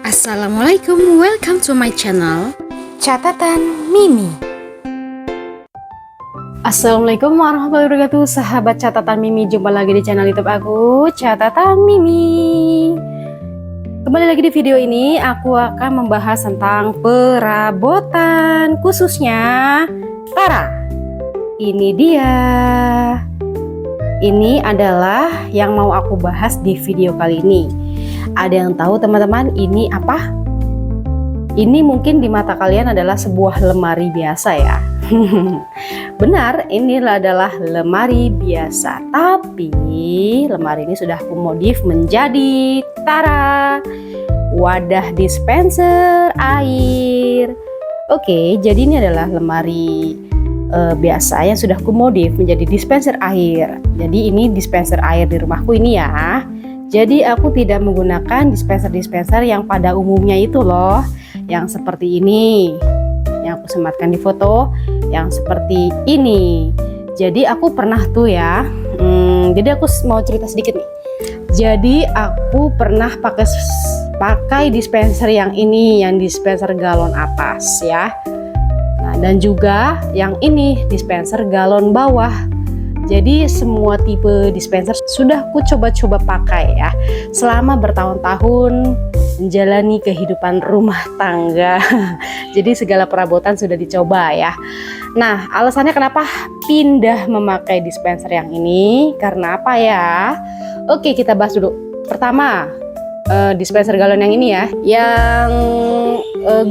Assalamualaikum, welcome to my channel Catatan Mimi. Assalamualaikum warahmatullahi wabarakatuh, sahabat Catatan Mimi. Jumpa lagi di channel YouTube aku, Catatan Mimi. Kembali lagi di video ini, aku akan membahas tentang perabotan, khususnya Tara. Ini dia. Ini adalah yang mau aku bahas di video kali ini. Ada yang tahu teman-teman ini apa? Ini mungkin di mata kalian adalah sebuah lemari biasa ya. Benar, ini adalah lemari biasa. Tapi lemari ini sudah aku modif menjadi Tara, wadah dispenser air. Oke, jadi ini adalah lemari biasa yang sudah aku modif menjadi dispenser air. Jadi ini dispenser air di rumahku ini ya. Jadi aku tidak menggunakan dispenser-dispenser yang pada umumnya itu loh, yang seperti ini, yang aku sematkan di foto, yang seperti ini. Jadi aku pernah tuh ya, jadi aku mau cerita sedikit nih. Jadi aku pernah pakai dispenser yang ini, yang dispenser galon atas ya. Nah, dan juga yang ini dispenser galon bawah. Jadi semua tipe dispenser sudah aku coba-coba pakai ya selama bertahun-tahun menjalani kehidupan rumah tangga. Jadi segala perabotan sudah dicoba ya. Nah, alasannya kenapa pindah memakai dispenser yang ini? Karena apa ya? Oke, kita bahas dulu. Pertama, dispenser galon yang ini ya, yang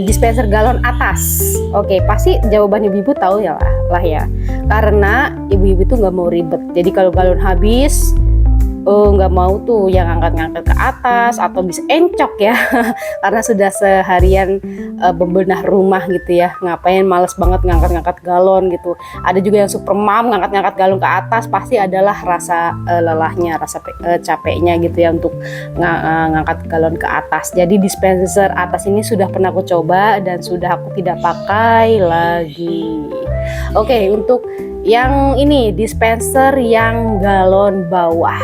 dispenser galon atas. Oke, pasti jawaban ibu-ibu tahu ya lah ya. Karena ibu-ibu tuh nggak mau ribet. Jadi kalau galon habis, nggak mau tuh yang angkat-ngangkat ke atas atau bisa encok ya. Karena sudah seharian membenah rumah gitu ya. Ngapain males banget ngangkat-ngangkat galon gitu. Ada juga yang super mom ngangkat-ngangkat galon ke atas, pasti adalah rasa lelahnya, rasa capeknya gitu ya untuk ngangkat galon ke atas. Jadi dispenser atas ini sudah pernah aku coba dan sudah aku tidak pakai lagi. Oke, untuk yang ini dispenser yang galon bawah.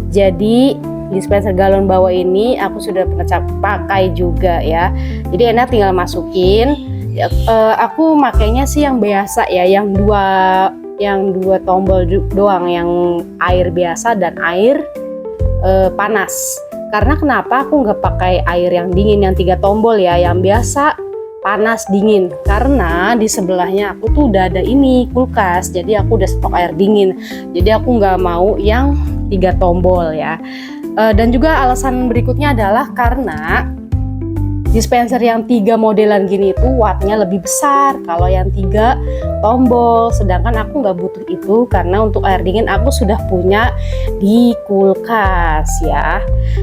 Jadi dispenser galon bawah ini aku sudah pernah pakai juga ya. Jadi enak tinggal masukin. Aku makainya sih yang biasa ya, yang dua tombol doang, yang air biasa dan air panas. Karena kenapa aku nggak pakai air yang dingin yang 3 tombol ya, yang biasa panas dingin, karena di sebelahnya aku tuh udah ada ini kulkas, jadi aku udah stok air dingin, jadi aku nggak mau yang 3 tombol ya. Dan juga alasan berikutnya adalah karena dispenser yang 3 modelan gini itu wattnya lebih besar kalau yang 3 tombol, sedangkan aku nggak butuh itu karena untuk air dingin aku sudah punya di kulkas ya.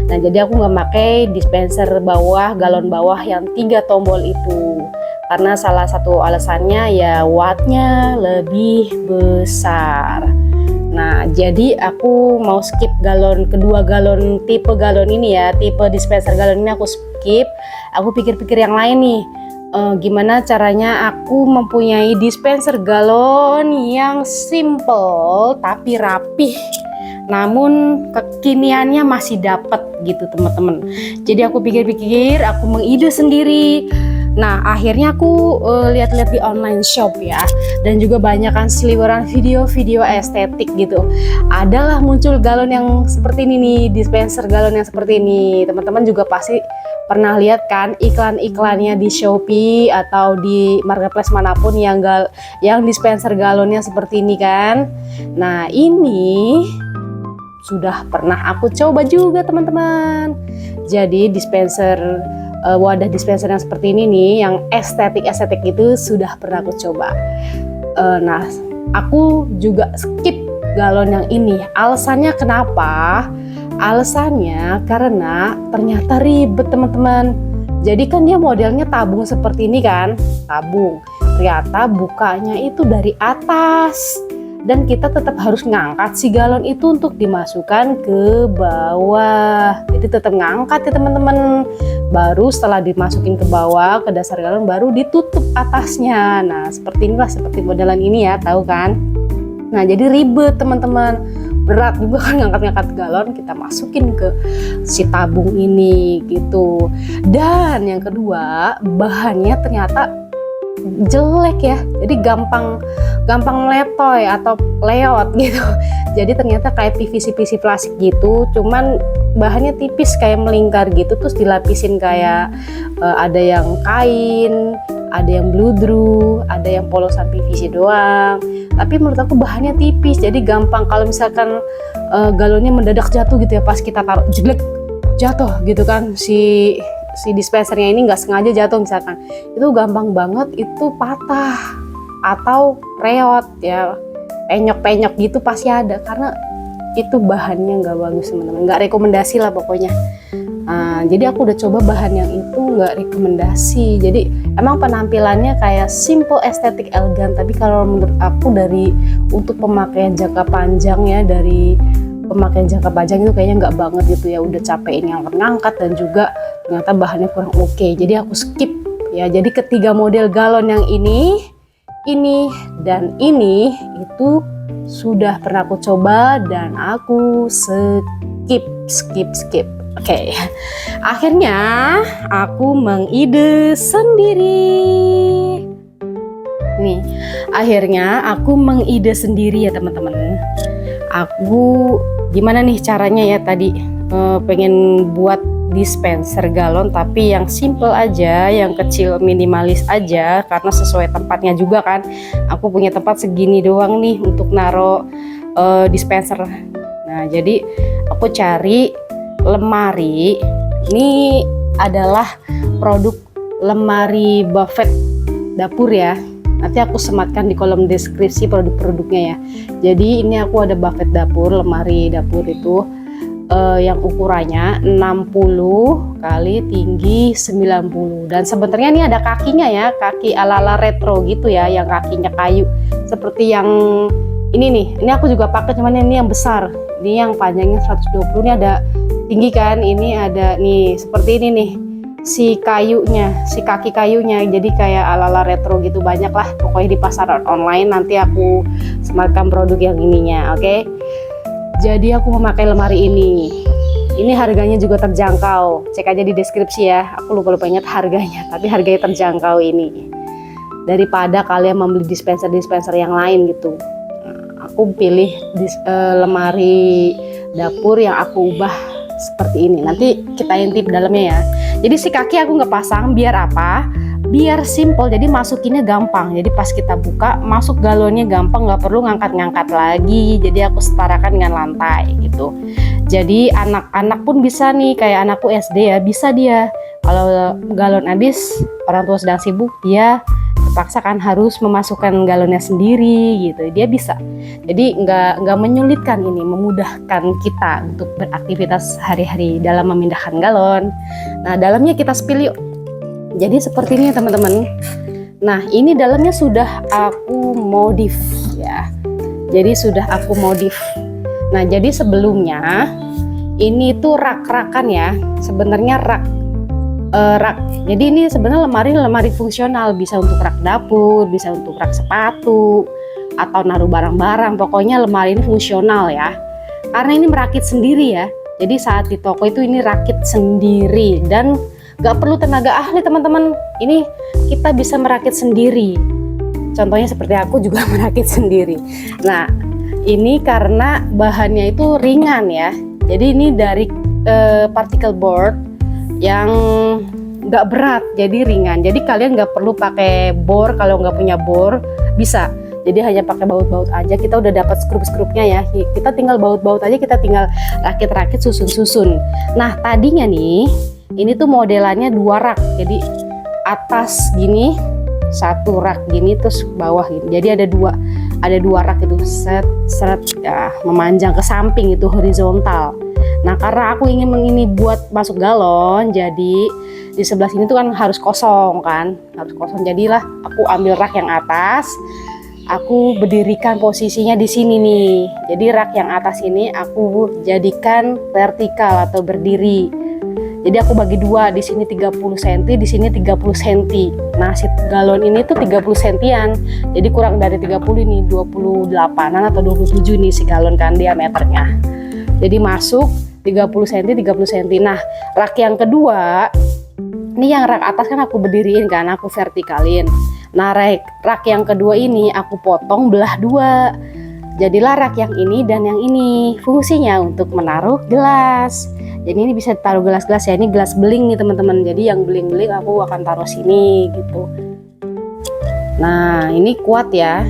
Nah, jadi aku nggak pakai dispenser bawah, galon bawah yang 3 tombol itu karena salah satu alasannya ya wattnya lebih besar. Nah, jadi aku mau skip kedua galon, tipe galon ini ya, tipe dispenser galon ini aku skip. Aku pikir-pikir yang lain nih, gimana caranya aku mempunyai dispenser galon yang simple tapi rapih, namun kekiniannya masih dapat gitu teman-teman. Jadi aku pikir-pikir, aku mengide sendiri. Nah, akhirnya aku lihat-lihat di online shop ya, dan juga banyak kan seliweran video-video estetik gitu. Adalah muncul galon yang seperti ini nih, dispenser galon yang seperti ini. Teman-teman juga pasti pernah lihat kan iklan-iklannya di Shopee atau di marketplace manapun yang dispenser galonnya seperti ini kan. Nah, ini sudah pernah aku coba juga teman-teman. Jadi wadah dispenser yang seperti ini nih, yang estetik itu sudah pernah aku coba. Nah, aku juga skip galon yang ini. Alasannya kenapa? Alasannya karena ternyata ribet teman-teman. Jadi kan dia modelnya tabung seperti ini kan, tabung. Ternyata bukanya itu dari atas. Dan kita tetap harus ngangkat si galon itu untuk dimasukkan ke bawah. Jadi tetap ngangkat ya teman-teman. Baru setelah dimasukin ke bawah, ke dasar galon, baru ditutup atasnya. Nah, seperti inilah, seperti modelan ini ya, tahu kan? Nah, jadi ribet teman-teman. berat juga kan ngangkat-ngangkat galon, kita masukin ke si tabung ini gitu. Dan yang kedua, bahannya ternyata jelek ya, jadi gampang letoy atau leot gitu. Jadi ternyata kayak PVC plastik gitu, cuman bahannya tipis kayak melingkar gitu, terus dilapisin kayak ada yang kain, ada yang bludru, ada yang polosan PVC doang. Tapi menurut aku bahannya tipis, jadi gampang kalau misalkan galonnya mendadak jatuh gitu ya, pas kita taruh jelek jatuh gitu kan, si dispensernya ini nggak sengaja jatuh misalkan, itu gampang banget itu patah atau reot ya, penyok gitu pasti ada, karena itu bahannya nggak bagus teman-teman, nggak rekomendasi lah pokoknya. Jadi aku udah coba bahan yang itu, nggak rekomendasi. Jadi emang penampilannya kayak simple, estetik, elegan, tapi kalau menurut aku untuk pemakaian jangka panjang ya, dari pemakaian jangka panjang itu kayaknya nggak banget gitu ya, udah capek ini ngangkat dan juga ternyata bahannya kurang oke. Jadi aku skip ya. Jadi ketiga model galon yang ini dan ini itu sudah pernah aku coba dan aku skip. Oke. Akhirnya aku mengide sendiri. Nih, akhirnya aku mengide sendiri ya teman-teman. Aku gimana nih caranya ya, tadi pengen buat dispenser galon tapi yang simple aja, yang kecil, minimalis aja, karena sesuai tempatnya juga kan. Aku punya tempat segini doang nih untuk naro dispenser. Nah, jadi aku cari lemari. Ini adalah produk lemari buffet dapur ya. Nanti aku sematkan di kolom deskripsi produk-produknya ya. Jadi ini aku ada buffet dapur, lemari dapur itu yang ukurannya 60 kali tinggi 90, dan sebenarnya ini ada kakinya ya, kaki ala-ala retro gitu ya, yang kakinya kayu seperti yang ini nih. Ini aku juga pakai, cuman ini yang besar, ini yang panjangnya 120, ini ada tinggi kan, ini ada nih seperti ini nih si kayunya, si kaki kayunya, jadi kayak ala-ala retro gitu. Banyak lah pokoknya di pasaran online, nanti aku sematkan produk yang ininya. Oke. Jadi aku memakai lemari ini harganya juga terjangkau, cek aja di deskripsi ya, aku lupa ingat harganya, tapi harganya terjangkau ini, daripada kalian membeli dispenser yang lain gitu. Aku pilih lemari dapur yang aku ubah seperti ini. Nanti kita intip dalamnya ya. Jadi si kaki aku nggak pasang, biar apa? Biar simple, jadi masukinnya gampang. Jadi pas kita buka, masuk galonnya gampang, nggak perlu ngangkat-ngangkat lagi. Jadi aku setarakan dengan lantai gitu. Jadi anak-anak pun bisa nih, kayak anakku SD ya, bisa dia. Kalau galon habis, orang tua sedang sibuk, dia terpaksa kan harus memasukkan galonnya sendiri gitu, dia bisa. Jadi nggak menyulitkan, ini memudahkan kita untuk beraktivitas hari-hari dalam memindahkan galon. Nah, dalamnya kita spill yuk. Jadi seperti ini teman-teman. Nah, ini dalamnya sudah aku modif ya, jadi sudah aku modif. Nah, jadi sebelumnya ini tuh rak-rakan ya, sebenarnya rak. Jadi ini sebenarnya lemari fungsional, bisa untuk rak dapur, bisa untuk rak sepatu atau naruh barang-barang. Pokoknya lemari ini fungsional ya, karena ini merakit sendiri ya. Jadi saat di toko itu ini rakit sendiri dan gak perlu tenaga ahli teman-teman. Ini kita bisa merakit sendiri. Contohnya seperti aku juga merakit sendiri. Nah, ini karena bahannya itu ringan ya, jadi ini dari particle board yang nggak berat, jadi ringan. Jadi kalian nggak perlu pakai bor, kalau nggak punya bor bisa. Jadi hanya pakai baut-baut aja, kita udah dapat skrup-skrupnya ya. Kita tinggal baut-baut aja, kita tinggal rakit-rakit, susun-susun. Nah, tadinya nih, ini tuh modelannya 2 rak. Jadi atas gini, 1 rak gini, terus bawah gini. Jadi ada dua rak itu seret ya, memanjang ke samping itu horizontal. Nah, karena aku ingin buat masuk galon, jadi di sebelah sini tuh kan harus kosong kan, harus kosong. Jadilah aku ambil rak yang atas, aku berdirikan posisinya di sini nih. Jadi rak yang atas ini aku jadikan vertikal atau berdiri. Jadi aku bagi dua, di sini 30 cm, di sini 30 cm. Nah, si galon ini tuh 30 cm-an. Jadi kurang dari 30 ini, 28-an atau 27 nih si galon kan diameternya. Jadi masuk 30 cm, 30 cm. Nah, rak yang kedua, ini yang rak atas kan aku berdiriin kan, aku vertikalin. Nah, rak yang kedua ini aku potong belah dua. Jadilah rak yang ini dan yang ini. Fungsinya untuk menaruh gelas. Jadi ini bisa taruh gelas-gelas ya. Ini gelas beling nih teman-teman. Jadi yang beling-beling aku akan taruh sini gitu. Nah, ini kuat ya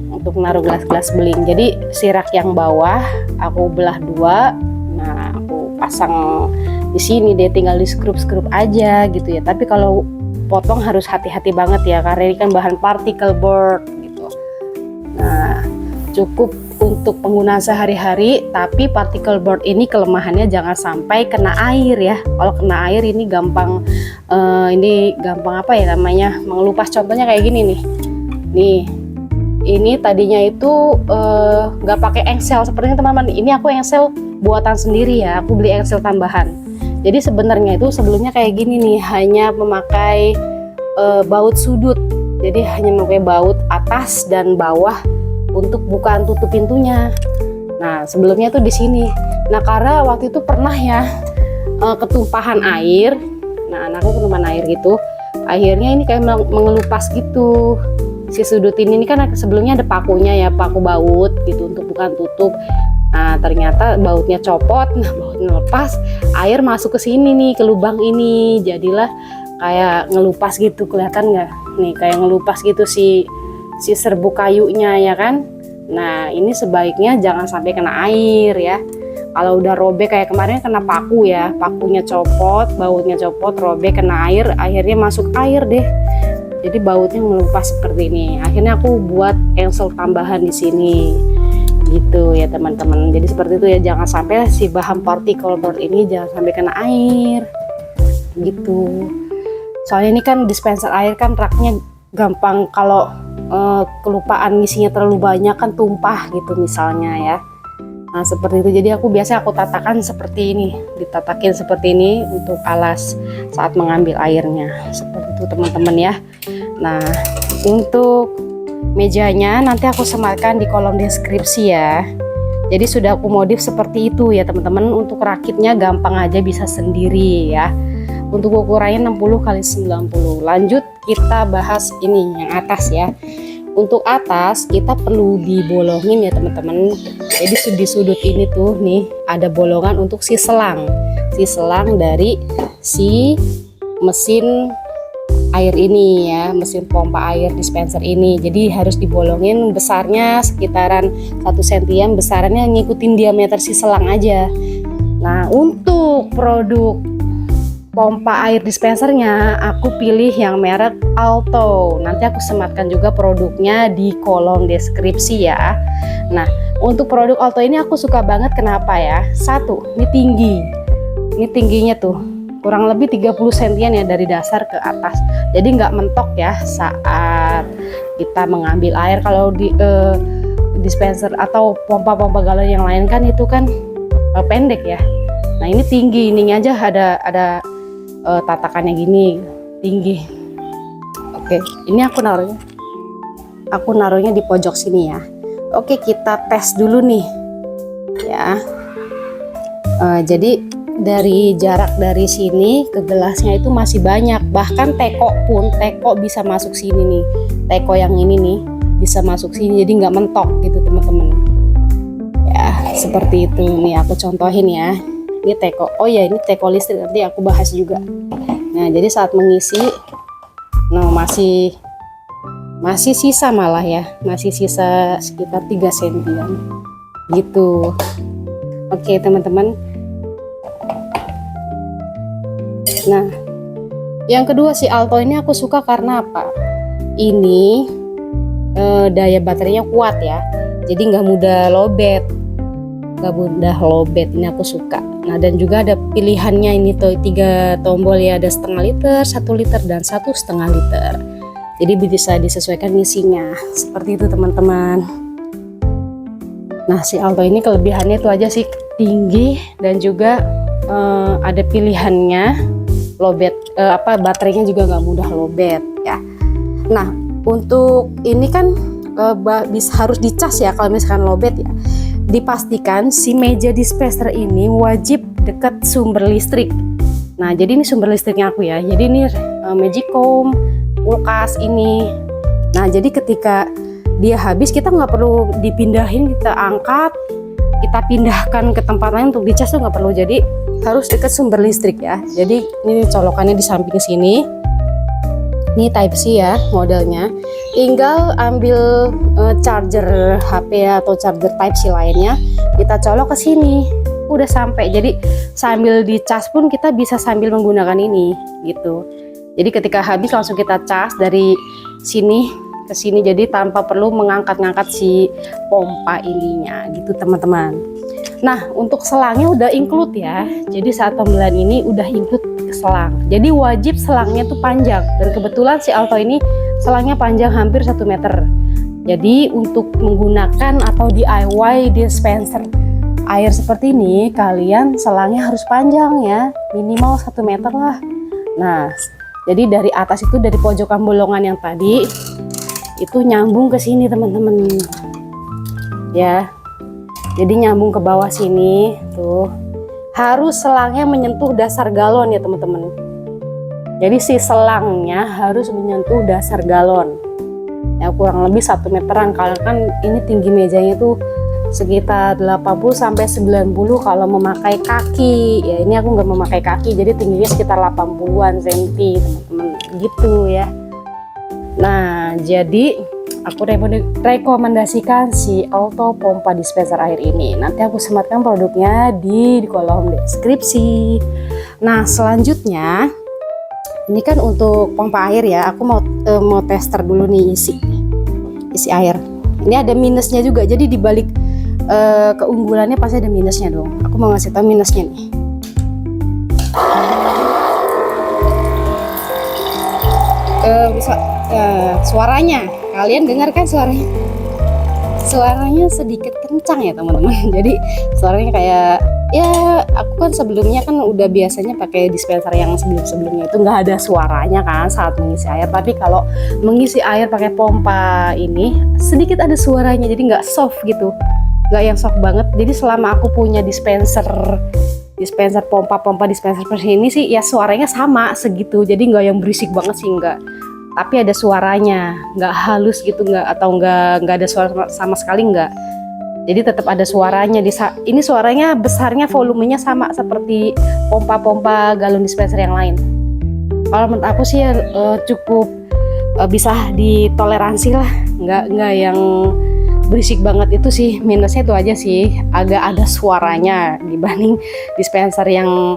untuk menaruh gelas-gelas beling. Jadi si rak yang bawah aku belah dua. Nah, aku pasang di sini deh, tinggal di skrup-skrup aja gitu ya. Tapi kalau potong harus hati-hati banget ya, karena ini kan bahan particle board gitu. Nah, cukup untuk penggunaan sehari-hari, tapi particle board ini kelemahannya jangan sampai kena air ya. Kalau kena air ini gampang apa ya namanya, mengelupas. Contohnya kayak gini nih. Nih, ini tadinya itu nggak pakai engsel seperti ini teman-teman. Ini aku engsel buatan sendiri ya, aku beli engsel tambahan. Jadi sebenarnya itu sebelumnya kayak gini nih, hanya memakai baut sudut. Jadi hanya memakai baut atas dan bawah untuk bukaan tutup pintunya. Nah, sebelumnya tuh di sini. Nah, karena waktu itu pernah ya ketumpahan air. Nah, anakku ketumpahan air gitu. Akhirnya ini kayak mengelupas gitu. Si sudut ini kan sebelumnya ada pakunya ya, paku baut gitu untuk bukaan tutup. Nah, ternyata bautnya copot, nah bautnya lepas, air masuk ke sini nih, ke lubang ini. Jadilah kayak ngelupas gitu, kelihatan nggak? Nih kayak ngelupas gitu si serbuk kayunya ya kan. Nah, ini sebaiknya jangan sampai kena air ya. Kalau udah robek kayak kemarin kena paku ya, pakunya copot, bautnya copot, robek, kena air, akhirnya masuk air deh. Jadi bautnya ngelupas seperti ini. Akhirnya aku buat engsel tambahan di sini. Gitu ya teman-teman. Jadi seperti itu ya, jangan sampai si bahan particle board ini jangan sampai kena air gitu. Soalnya ini kan dispenser air kan raknya gampang kalau kelupaan ngisinya terlalu banyak kan tumpah gitu misalnya ya. Nah, seperti itu. Jadi aku tatakan seperti ini, ditatakin seperti ini untuk alas saat mengambil airnya. Seperti itu teman-teman ya. Nah, untuk mejanya nanti aku sematkan di kolom deskripsi ya. Jadi sudah aku modif seperti itu ya teman-teman. Untuk rakitnya gampang aja, bisa sendiri ya. Untuk ukurannya 60 x 90. Lanjut kita bahas ini yang atas ya. Untuk atas kita perlu dibolongin ya teman-teman. Jadi di sudut ini tuh nih ada bolongan untuk si selang dari si mesin air ini ya, mesin pompa air dispenser ini. Jadi harus dibolongin, besarnya sekitaran 1 cm, besarannya ngikutin diameter si selang aja. Nah, untuk produk pompa air dispensernya aku pilih yang merek Alto. Nanti aku sematkan juga produknya di kolom deskripsi ya. Nah, untuk produk Alto ini aku suka banget, kenapa ya? Satu, ini tinggi. Ini tingginya tuh kurang lebih 30 cm ya dari dasar ke atas. Jadi nggak mentok ya saat kita mengambil air. Kalau di dispenser atau pompa-pompa galon yang lain kan itu kan pendek ya. Nah, ini tinggi, ininya aja ada tatakannya gini, tinggi. Oke, ini aku naruhnya di pojok sini ya. Oke, kita tes dulu nih ya. Jadi dari jarak dari sini ke gelasnya itu masih banyak, bahkan teko bisa masuk sini nih. Teko yang ini nih bisa masuk sini, jadi nggak mentok gitu teman-teman ya. Seperti itu nih, aku contohin ya. Ini teko, oh ya ini teko listrik, nanti aku bahas juga. Nah, jadi saat mengisi, nah masih sisa malah ya, masih sisa sekitar 3 cm gitu. Oke teman-teman. Nah, yang kedua si Alto ini aku suka karena apa? Ini daya baterainya kuat ya, jadi nggak mudah lowbat. Ini aku suka. Nah, dan juga ada pilihannya ini tuh 3 tombol ya, ada 0,5 liter, 1 liter, dan 1,5 liter. Jadi bisa disesuaikan isinya seperti itu teman-teman. Nah, si Alto ini kelebihannya itu aja sih, tinggi dan juga ada pilihannya lowbat, baterainya juga nggak mudah lowbat ya. Nah untuk ini kan harus dicas ya kalau misalkan lowbat ya. Dipastikan si meja dispenser ini wajib dekat sumber listrik. Nah jadi ini sumber listriknya aku ya. Jadi ini Magicom, kulkas ini. Nah jadi ketika dia habis kita nggak perlu dipindahin, kita angkat, kita pindahkan ke tempat lain untuk dicas tuh nggak perlu. Jadi harus dekat sumber listrik ya. Jadi ini colokannya di samping sini. Ini Type C ya modelnya. Tinggal ambil charger HP atau charger Type C lainnya, kita colok ke sini. Udah sampai. Jadi sambil dicas pun kita bisa sambil menggunakan ini gitu. Jadi ketika habis langsung kita cas dari sini ke sini, jadi tanpa perlu mengangkat-ngangkat si pompa ininya gitu teman-teman. Nah untuk selangnya udah include ya. Jadi saat pembelian ini udah include selang. Jadi wajib selangnya tuh panjang, dan kebetulan si Alto ini selangnya panjang hampir 1 meter. Jadi untuk menggunakan atau DIY dispenser air seperti ini, kalian selangnya harus panjang ya, minimal 1 meter lah. Nah jadi dari atas itu, dari pojokan bolongan yang tadi itu nyambung ke sini teman-teman ya. Jadi nyambung ke bawah sini tuh. Harus selangnya menyentuh dasar galon ya teman-teman. Jadi si selangnya harus menyentuh dasar galon ya, kurang lebih 1 meteran. Karena kan ini tinggi mejanya tuh sekitar 80 sampai 90 kalau memakai kaki ya. Ini aku nggak memakai kaki, jadi tingginya sekitar 80-an cm teman-teman gitu ya. Nah jadi aku rekomendasikan si Alto pompa dispenser air ini. Nanti aku sematkan produknya di kolom deskripsi. Nah selanjutnya ini kan untuk pompa air ya. Aku mau tester dulu nih isi air. Ini ada minusnya juga. Jadi dibalik keunggulannya pasti ada minusnya dong. Aku mau ngasih tahu minusnya nih. Suaranya kalian dengar kan suaranya sedikit kencang ya teman-teman. Jadi suaranya kayak ya, aku kan sebelumnya kan udah biasanya pakai dispenser yang sebelumnya itu nggak ada suaranya kan saat mengisi air. Tapi kalau mengisi air pakai pompa ini sedikit ada suaranya, jadi nggak soft gitu, nggak yang soft banget. Jadi selama aku punya dispenser pompa dispenser seperti ini sih ya, suaranya sama segitu. Jadi nggak yang berisik banget sih, nggak. Tapi ada suaranya, nggak halus gitu, nggak ada suara sama sekali, nggak. Jadi tetap ada suaranya. Ini suaranya besarnya, volumenya sama seperti pompa-pompa galon dispenser yang lain. Kalau menurut aku sih cukup bisa ditoleransi lah, nggak yang berisik banget. Itu sih minusnya, itu aja sih, agak ada suaranya dibanding dispenser yang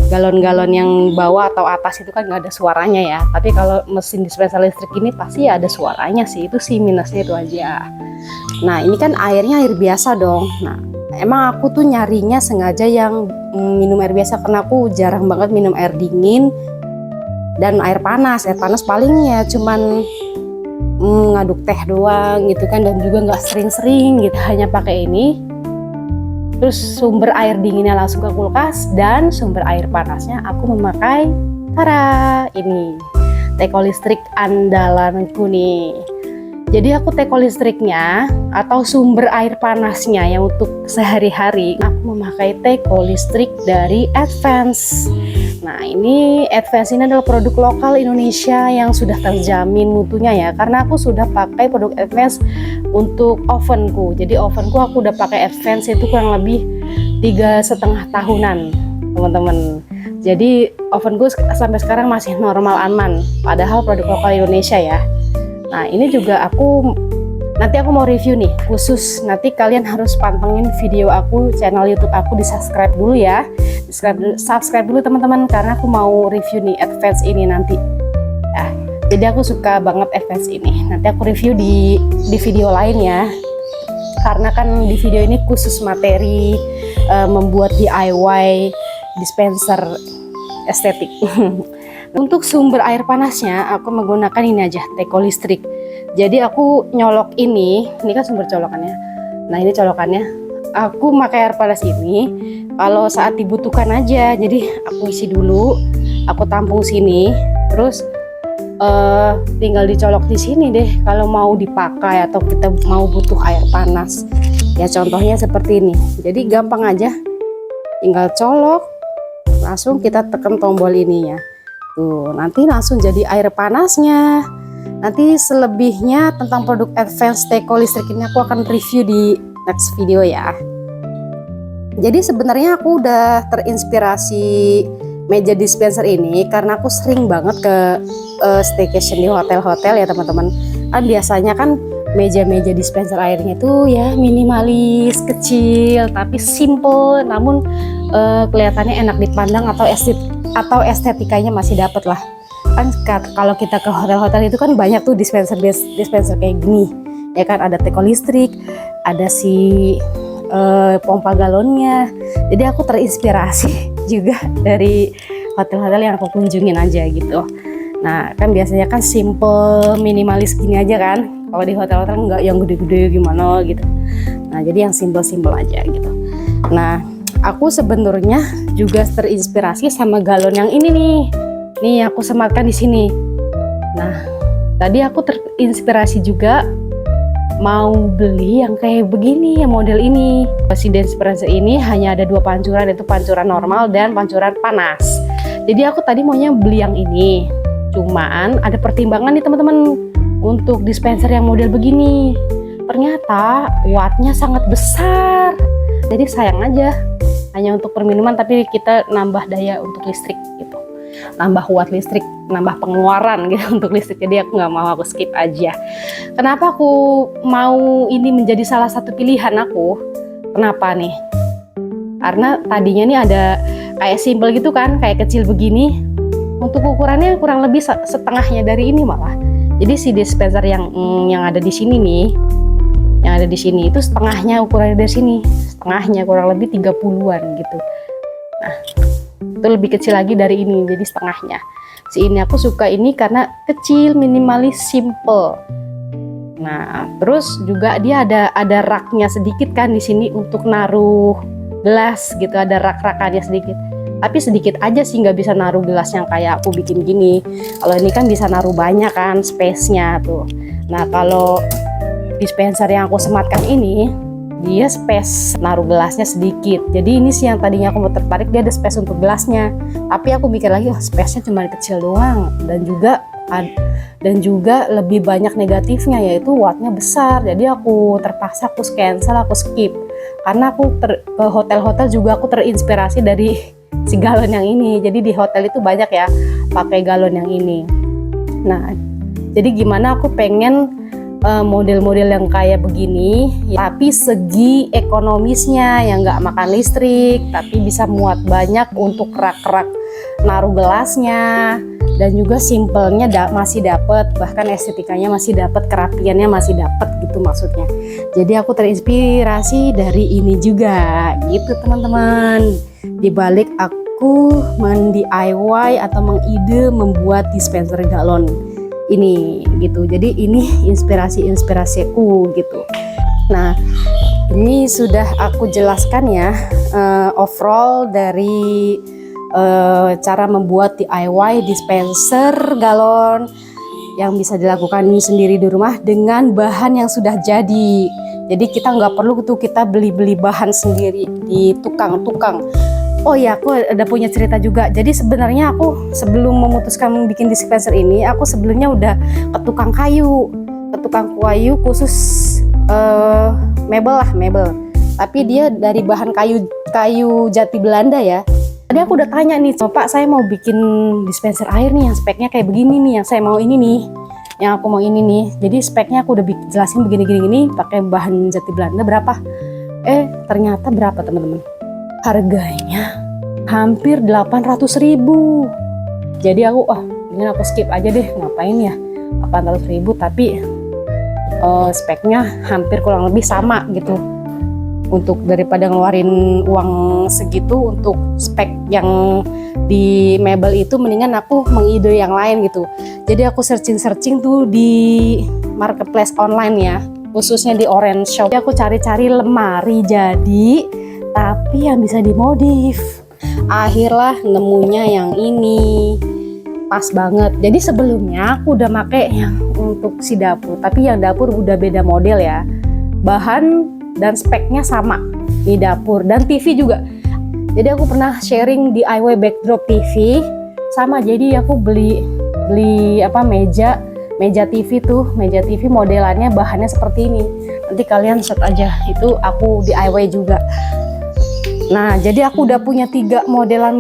galon-galon yang bawah atau atas itu kan nggak ada suaranya ya. Tapi kalau mesin dispenser listrik ini pasti ada suaranya sih. Itu sih minusnya, itu aja. Nah ini kan airnya air biasa dong. Nah emang aku tuh nyarinya sengaja yang minum air biasa, karena aku jarang banget minum air dingin dan air panas. Air panas palingnya cuman ngaduk teh doang gitu kan, dan juga nggak sering-sering gitu, hanya pakai ini. Terus sumber air dinginnya langsung ke kulkas, dan sumber air panasnya aku memakai ini teko listrik andalanku nih. Jadi aku teko listriknya atau sumber air panasnya yang untuk sehari-hari aku memakai teko listrik dari Advance. Nah ini Advance ini adalah produk lokal Indonesia yang sudah terjamin mutunya ya, karena aku sudah pakai produk Advance untuk ovenku. Jadi ovenku aku udah pakai Advance itu kurang lebih 3,5 tahunan teman-teman. Jadi ovenku sampai sekarang masih normal aman, padahal produk lokal Indonesia ya. Nah ini juga nanti aku mau review nih khusus. Nanti kalian harus pantengin video aku, channel YouTube aku, di subscribe dulu ya. Subscribe dulu teman-teman, karena aku mau review nih Advance ini nanti ya. Jadi aku suka banget Advance ini. Nanti aku review di video lain ya, karena kan di video ini khusus materi membuat DIY dispenser estetik. Untuk sumber air panasnya aku menggunakan ini aja, teko listrik. Jadi aku nyolok ini kan sumber colokannya. Nah ini colokannya. Aku pakai air panas ini, kalau saat dibutuhkan aja. Jadi aku isi dulu, aku tampung sini, terus tinggal dicolok di sini deh kalau mau dipakai atau kita mau butuh air panas. Ya contohnya seperti ini. Jadi gampang aja, tinggal colok, langsung kita tekan tombol ininya. Tuh, nanti langsung jadi air panasnya. Nanti selebihnya tentang produk Advanced Teko listrik ini aku akan review di next video ya. Jadi sebenarnya aku udah terinspirasi meja dispenser ini karena aku sering banget ke staycation di hotel-hotel ya teman-teman. Kan biasanya kan meja-meja dispenser airnya tuh ya minimalis, kecil, tapi simple, namun kelihatannya enak dipandang atau estetikanya masih dapet lah. Kan kalau kita ke hotel-hotel itu kan banyak tuh dispenser kayak gini. Ya kan ada teko listrik, ada si pompa galonnya. Jadi aku terinspirasi juga dari hotel-hotel yang aku kunjungin aja gitu. Nah kan biasanya kan simple, minimalis gini aja kan. Kalau di hotel-hotel nggak yang gede-gede gimana gitu. Nah jadi yang simple-simple aja gitu. Nah aku sebenarnya juga terinspirasi sama galon yang ini nih. Nih aku sematkan di sini. Nah tadi aku terinspirasi juga mau beli yang kayak begini, yang model ini. Si dispenser ini hanya ada dua pancuran, yaitu pancuran normal dan pancuran panas. Jadi aku tadi maunya beli yang ini. Cuman ada pertimbangan nih teman-teman untuk dispenser yang model begini. Ternyata wattnya sangat besar. Jadi sayang aja, hanya untuk perminuman tapi kita nambah daya untuk listrik gitu. Nambah watt listrik, nambah pengeluaran gitu untuk listrik. Jadi aku nggak mau, aku skip aja. Kenapa aku mau ini menjadi salah satu pilihan aku? Kenapa nih? Karena tadinya nih ada kayak simple gitu kan, kayak kecil begini. Untuk ukurannya kurang lebih setengahnya dari ini malah. Jadi si dispenser yang ada di sini nih, yang ada di sini itu setengahnya ukurannya dari sini, setengahnya kurang lebih 30-an gitu. Nah itu lebih kecil lagi dari ini, jadi setengahnya. Si ini aku suka ini karena kecil, minimalis, simple. Nah terus juga dia ada raknya sedikit kan di sini untuk naruh gelas gitu, ada rak-rakannya sedikit. Tapi sedikit aja sih, nggak bisa naruh gelas yang kayak aku bikin gini. Kalau ini kan bisa naruh banyak kan, space-nya tuh. Nah kalau dispenser yang aku sematkan ini, dia space naruh gelasnya sedikit. Jadi ini sih yang tadinya aku mau tertarik, dia ada space untuk gelasnya. Tapi aku mikir lagi, oh space-nya cuma kecil doang. Dan juga lebih banyak negatifnya, yaitu wattnya besar. Jadi aku terpaksa aku cancel, aku skip. Karena aku ke hotel-hotel juga aku terinspirasi dari si galon yang ini. Jadi di hotel itu banyak ya pakai galon yang ini. Nah jadi gimana aku pengen model-model yang kayak begini ya, tapi segi ekonomisnya yang nggak makan listrik tapi bisa muat banyak untuk rak-rak naruh gelasnya, dan juga simpelnya masih dapet, bahkan estetikanya masih dapet, kerapiannya masih dapet gitu maksudnya. Jadi aku terinspirasi dari ini juga gitu teman-teman. Di balik aku DIY atau mengide membuat dispenser galon ini gitu. Jadi ini inspirasiku gitu. Nah ini sudah aku jelaskan ya overall dari cara membuat DIY dispenser galon yang bisa dilakukan sendiri di rumah dengan bahan yang sudah jadi. Jadi kita nggak perlu tuh kita beli bahan sendiri di tukang. Oh ya, aku ada punya cerita juga. Jadi sebenarnya aku sebelum memutuskan bikin dispenser ini, aku sebelumnya udah ke tukang kayu khusus mebel. Tapi dia dari bahan kayu jati Belanda ya. Tadi aku udah tanya nih, Pak saya mau bikin dispenser air nih yang speknya kayak begini nih, yang saya mau ini nih, yang aku mau ini nih. Jadi speknya aku udah jelasin begini, pakai bahan jati Belanda berapa. Ternyata berapa teman-teman? Harganya hampir 800.000. Jadi aku ini aku skip aja deh, ngapain ya 800.000 tapi speknya hampir kurang lebih sama gitu. Untuk daripada ngeluarin uang segitu untuk spek yang di mebel itu, mendingan aku mengide yang lain gitu. Jadi aku searching tuh di marketplace online ya, khususnya di Orange Shop. Jadi aku cari-cari lemari jadi tapi yang bisa dimodif. Akhirnya nemunya yang ini, pas banget. Jadi sebelumnya aku udah make yang untuk si dapur, tapi yang dapur udah beda model ya. Bahan dan speknya sama di dapur, dan TV juga. Jadi aku pernah sharing DIY backdrop TV sama. Jadi aku beli meja TV tuh, meja TV modelannya bahannya seperti ini. Nanti kalian search aja, itu aku DIY juga. Nah, jadi aku udah punya 3 modelan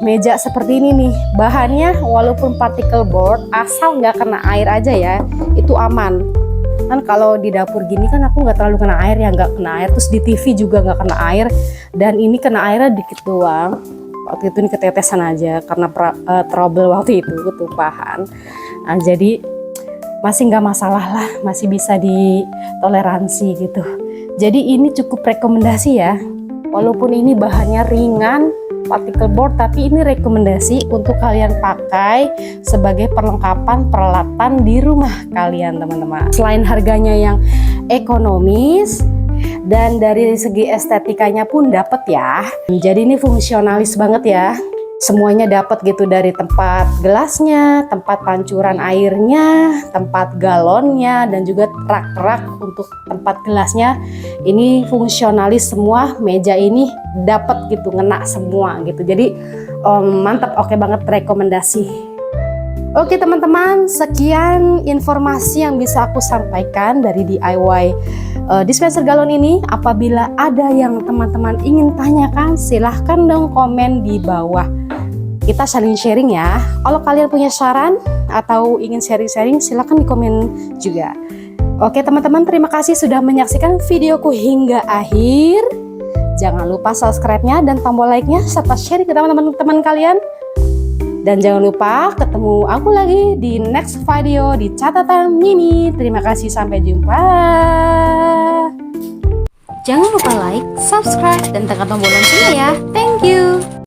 meja seperti ini nih. Bahannya walaupun particle board, asal nggak kena air aja ya, itu aman. Kan kalau di dapur gini kan aku nggak terlalu kena air ya, nggak kena air. Terus di TV juga nggak kena air, dan ini kena airnya dikit doang. Waktu itu ini ketetesan aja karena trouble waktu itu, ketumpahan. Nah, jadi masih nggak masalah lah, masih bisa ditoleransi gitu. Jadi ini cukup rekomendasi ya, walaupun ini bahannya ringan, particle board, tapi ini rekomendasi untuk kalian pakai sebagai perlengkapan peralatan di rumah kalian, teman-teman. Selain harganya yang ekonomis, dan dari segi estetikanya pun dapet ya. Jadi ini fungsionalis banget ya. Semuanya dapat gitu, dari tempat gelasnya, tempat pancuran airnya, tempat galonnya, dan juga rak-rak untuk tempat gelasnya. Ini fungsionalis semua, meja ini dapat gitu, ngena semua gitu. Jadi mantap, oke banget, rekomendasi. Oke teman-teman, sekian informasi yang bisa aku sampaikan dari DIY dispenser galon ini. Apabila ada yang teman-teman ingin tanyakan, silahkan dong komen di bawah. Kita saling sharing ya. Kalau kalian punya saran atau ingin sharing-sharing, silahkan di komen juga. Oke teman-teman, terima kasih sudah menyaksikan videoku hingga akhir. Jangan lupa subscribe-nya dan tombol like-nya, serta share ke teman-teman kalian. Dan jangan lupa ketemu aku lagi di next video di catatan Mimi. Terima kasih, sampai jumpa. Jangan lupa like, subscribe, dan tekan tombol loncengnya ya. Thank you.